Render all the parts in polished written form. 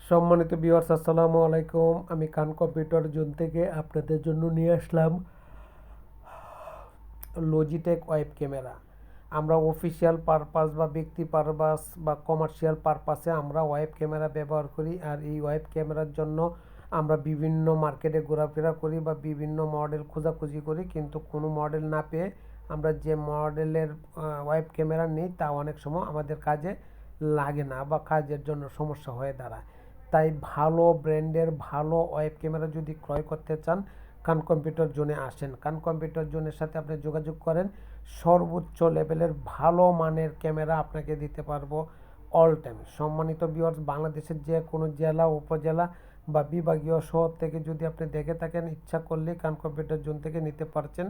সম্মানিত ভিউয়ার্স, আসসালামু আলাইকুম। আমি খান কম্পিউটার জোন থেকে আপনাদের জন্য নিয়ে আসলাম লজিটেক ওয়েব ক্যামেরা। আমরা অফিসিয়াল পারপাস বা ব্যক্তি পারপাস বা কমার্শিয়াল পারপাসে আমরা ওয়েব ক্যামেরা ব্যবহার করি। আর এই ওয়েব ক্যামেরার জন্য আমরা বিভিন্ন মার্কেটে ঘোরাফেরা করি বা বিভিন্ন মডেল খোঁজাখুঁজি করি, কিন্তু কোনো মডেল না পেয়ে আমরা যে মডেলের ওয়েব ক্যামেরা নিই তা অনেক সময় আমাদের কাজে লাগে না বা কাজের জন্য সমস্যা হয়ে দাঁড়ায়। তাই ভালো ব্র্যান্ডের ভালো ওয়েব ক্যামেরা যদি ক্রয় করতে চান, খান কম্পিউটার জোনে আসেন। খান কম্পিউটার জোনের সাথে আপনি যোগাযোগ করেন, সর্বোচ্চ লেভেলের ভালো মানের ক্যামেরা আপনাকে দিতে পারবো অল টাইম। সম্মানিত ভিউয়ার্স, বাংলাদেশের যে কোনো জেলা, উপজেলা বা বিভাগীয় শহর থেকে যদি আপনি দেখে থাকেন, ইচ্ছা করলে খান কম্পিউটার জোন থেকে নিতে পারছেন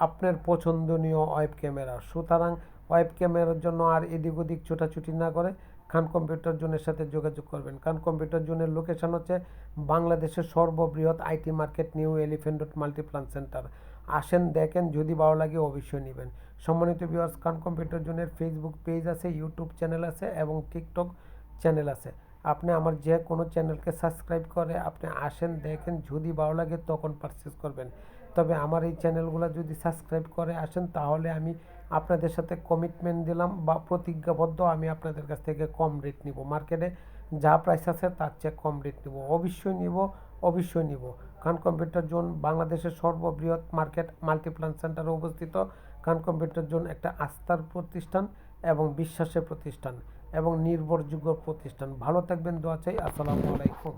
আপনার পছন্দনীয় ওয়েব ক্যামেরা। সুতরাং ওয়েব ক্যামেরার জন্য আর এদিক ওদিক ছোটাছুটি না করে খান কম্পিউটার জোনের সাথে যোগাযোগ করবেন। খান কম্পিউটার জোনের লোকেশন হচ্ছে বাংলাদেশের সর্ববৃহৎ IT market, new elephant road Multiplan centre. আসেন, দেখেন, যদি ভালো লাগে অবশ্যই নেবেন। সম্মানিত ভিউয়ার্স, খান কম্পিউটার জোনের ফেসবুক পেজ আছে, ইউটিউব চ্যানেল আছে এবং টিকটক চ্যানেল আছে। আপনি আমার যে কোনো চ্যানেলকে সাবস্ক্রাইব করে আপনি আসেন, দেখেন, যদি ভালো লাগে তখন পারচেস করবেন। তবে আমার এই চ্যানেলগুলো যদি সাবস্ক্রাইব করে আসেন, তাহলে আমি আপনাদের সাথে কমিটমেন্ট দিলাম বা প্রতিজ্ঞাবদ্ধ, আমি আপনাদের কাছ থেকে কম রেট নিব। মার্কেটে যা প্রাইস আছে তার চেয়ে কম রেট নিব, অবশ্যই নিব, অবশ্যই নিব। খান কম্পিউটার জোন বাংলাদেশের সর্ববৃহৎ মার্কেট মাল্টিপ্লান সেন্টারে অবস্থিত। খান কম্পিউটার জোন একটা আস্থার প্রতিষ্ঠান এবং বিশ্বাসের প্রতিষ্ঠান এবং নির্ভরযোগ্য প্রতিষ্ঠান। ভালো থাকবেন, দোয়া চাই। আসসালামু আলাইকুম।